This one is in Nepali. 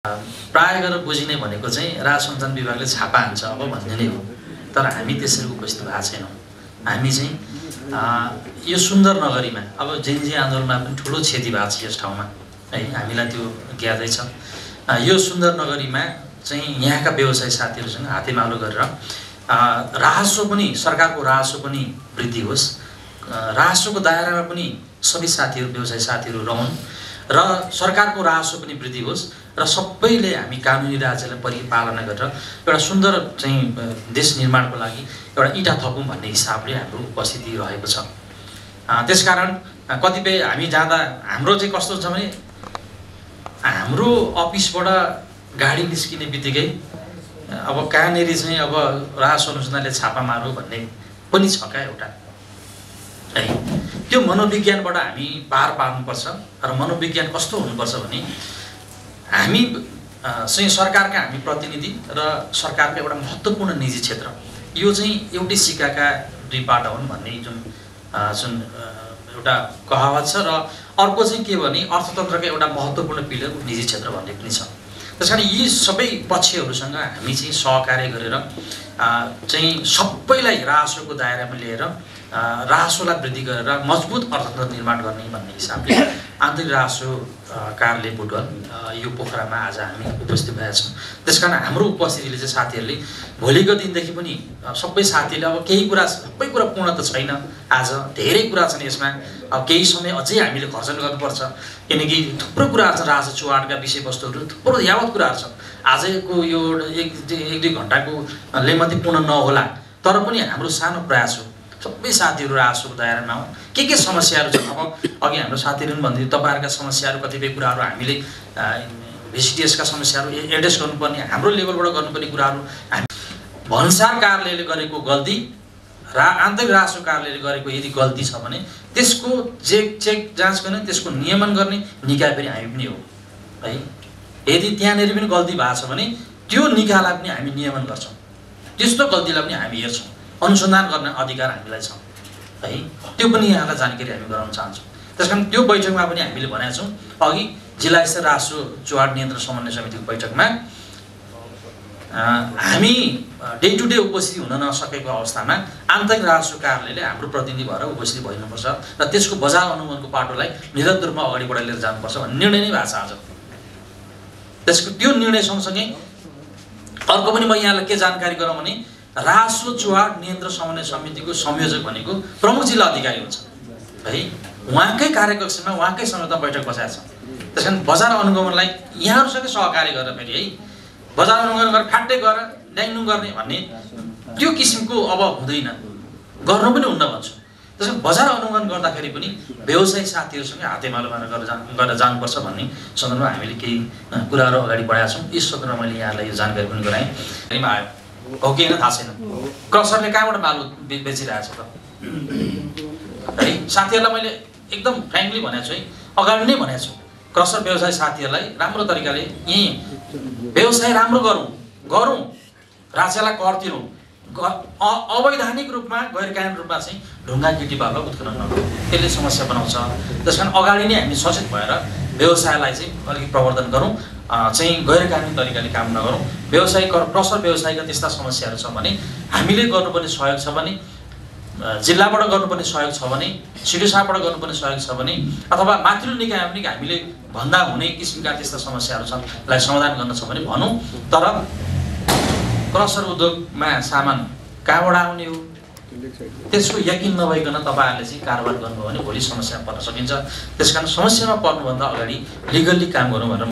प्राय गरेर बुझिने भनेको चाहिँ राज सञ्चालन विभागले छापा हान्छ अब भन्ने नै हो। तर हामी त्यसरी उपस्थित भएको छैनौँ। हामी चाहिँ यो सुन्दर नगरीमा अब जेनजी आन्दोलनमा पनि ठुलो क्षति भएको छ यस ठाउँमा है, हामीलाई त्यो ज्ञातै छ। यो सुन्दर नगरीमा चाहिँ यहाँका व्यवसायी साथीहरूसँग हातेमालो गरेर राजस्व पनि, सरकारको राजस्व पनि वृद्धि होस्, राजस्वको दायरामा पनि सबै साथीहरू, व्यवसायी साथीहरू रहन् र सरकारको राजस्व पनि वृद्धि होस् र सबैले हामी कानुनी राज्यलाई परिपालना गरेर एउटा सुन्दर चाहिँ देश निर्माणको लागि एउटा इँटा थपौँ भन्ने हिसाबले हाम्रो उपस्थिति रहेको छ। त्यसकारण कतिपय हामी जाँदा हाम्रो चाहिँ कस्तो छ भने हाम्रो अफिसबाट गाडी निस्किने बित्तिकै अब कहाँनेरि चाहिँ अब राजस्व अनुसन्धानले छापा मारौँ भन्ने पनि छ क्या एउटा है। त्यो मनोविज्ञानबाट हामी पार पार्नुपर्छ र मनोविज्ञान कस्तो हुनुपर्छ भने हामी चाहिँ सरकारका हामी प्रतिनिधि र सरकारको एउटा महत्त्वपूर्ण निजी क्षेत्र, यो चाहिँ एउटै सिक्काका दुई पाटा हुन् भन्ने जुन एउटा कहावत छ। र अर्को चाहिँ के भने अर्थतन्त्रका एउटा महत्त्वपूर्ण पिलर निजी क्षेत्र भन्ने पनि छ। त्यसकारण यी सबै पक्षहरूसँग हामी चाहिँ सहकार्य गरेर चाहिँ सबैलाई राजस्वको दायरामा लिएर राजस्वलाई वृद्धि गरेर मजबुत अर्थतन्त्र निर्माण गर्ने भन्ने हिसाबले आन्तरिक राजस्व कार्यालय बुटवल यो पोखरामा आज हामी उपस्थित भएका छौँ। त्यसकारण हाम्रो उपस्थितिले चाहिँ साथीहरूले भोलिको दिनदेखि पनि सबै साथीहरूले अब केही कुरा, सबै कुरा पूर्ण त छैन, आज धेरै कुरा छन् यसमा, अब केही समय अझै हामीले खर्च गर्नुपर्छ किनकि थुप्रो कुराहरू छ, राजस्व चुहाडका विषयवस्तुहरू थुप्रो यावत कुराहरू छ। आजको यो एक दुई घन्टाको ले मात्रै पूर्ण नहोला, तर पनि हाम्रो सानो प्रयास हो सबै साथीहरू राजस्वको दायरामा हो। के समस्याहरू छन्, अब अघि हाम्रो साथीहरू पनि भन्दै तपाईँहरूका समस्याहरू कतिपय कुराहरू हामीले भिसिडिएसका समस्याहरू एड्रेस गर्नुपर्ने, हाम्रो लेभलबाट गर्नुपर्ने कुराहरू हामी भन्सार कार्यालयले गरेको गल्ती र आन्तरिक राजस्व कार्यालयले गरेको यदि गल्ती छ भने त्यसको चेक जाँच गर्ने, त्यसको नियमन गर्ने निकाय पनि हामी पनि हो है। यदि त्यहाँनिर पनि गल्ती भएको छ भने त्यो निकायलाई पनि हामी नियमन गर्छौँ, त्यस्तो गल्तीलाई पनि हामी हेर्छौँ, अनुसन्धान गर्ने अधिकार हामीलाई छ है। त्यो पनि यहाँलाई जानकारी हामी गराउन चाहन्छौँ। त्यसकारण त्यो बैठकमा पनि हामीले भनेका छौँ, अघि जिल्ला स्तरीय राजस्व चुहाड नियन्त्रण समन्वय समितिको बैठकमा हामी डे टु डे उपस्थिति हुन नसकेको अवस्थामा आन्तरिक राजस्व कार्यालयले हाम्रो प्रतिनिधि भएर उपस्थित भइनुपर्छ र त्यसको बजार अनुगमनको पाटोलाई निरन्तर रूपमा अगाडि बढाएर लिएर जानुपर्छ भन्ने निर्णय नै भएको छ आज। त्यसको त्यो निर्णय सँगसँगै अर्को पनि म यहाँलाई के जानकारी गराउँ भने राजस्व चुहाड नियन्त्रण समन्वय समितिको संयोजक भनेको प्रमुख जिल्ला अधिकारी हुन्छ है। उहाँकै कार्यकक्षमा उहाँकै संयोजकमा बैठक बसेको छ। त्यसकारण बजार अनुगमनलाई यहाँहरूसँगै सहकार्य गरेर फेरि है बजार अनुगमन गरेर फाट्दै गएर ड्याङडुङ गर्ने भन्ने त्यो किसिमको अब हुँदैन, गर्नु पनि हुन्न भन्छु। त्यसकारण बजार अनुगमन गर्दाखेरि पनि व्यवसायी साथीहरूसँगै हातेमालो गरेर जानुपर्छ भन्ने सन्दर्भमा हामीले केही कुराहरू अगाडि बढाएका छौँ। यस सन्दर्भमा मैले यहाँलाई यो जानकारी पनि गराएँ। आयो हो कि होइन थाहा छैन, क्रसरले कहाँबाट माल बेचिरहेको छ त है। साथीहरूलाई मैले एकदम फ्रेङ्कली भनेको छु है, अगाडि नै भनेको छु, क्रसर व्यवसाय साथीहरूलाई राम्रो तरिकाले यहीँ व्यवसाय राम्रो गरौँ, राज्यलाई कर तिरौँ, अवैधानिक रूपमा गैर कानुनी रूपमा चाहिँ ढुङ्गा गिटीबाला उत्खनन नगरौँ, त्यसले समस्या बनाउँछ। त्यस कारण अगाडि नै हामी सचेत भएर व्यवसायलाई चाहिँ अलिकति प्रवर्धन गरौँ, चाहिँ गैर कानुनी तरिकाले काम नगरौँ। व्यवसाय क्रसर व्यवसायका त्यस्ता समस्याहरू छ भने हामीले गर्नुपर्ने सहयोग छ भने, जिल्लाबाट गर्नुपर्ने सहयोग छ भने, सिडिओ साहबबाट गर्नुपर्ने सहयोग छ भने, अथवा मातृ निकाय पनि हामीले भन्दा हुने किसिमका त्यस्ता समस्याहरू छन् लाई समाधान गर्न छ भने भनौँ। तर क्रसर उद्योगमा सामान कहाँबाट आउने हो त्यसको यकिन नभइकन तपाईँहरूले चाहिँ कारोबार गर्नुभयो भने भोलि समस्यामा पर्न सकिन्छ। त्यसकारण समस्यामा पर्नुभन्दा अगाडि लिगल्ली काम गरौँ भनेर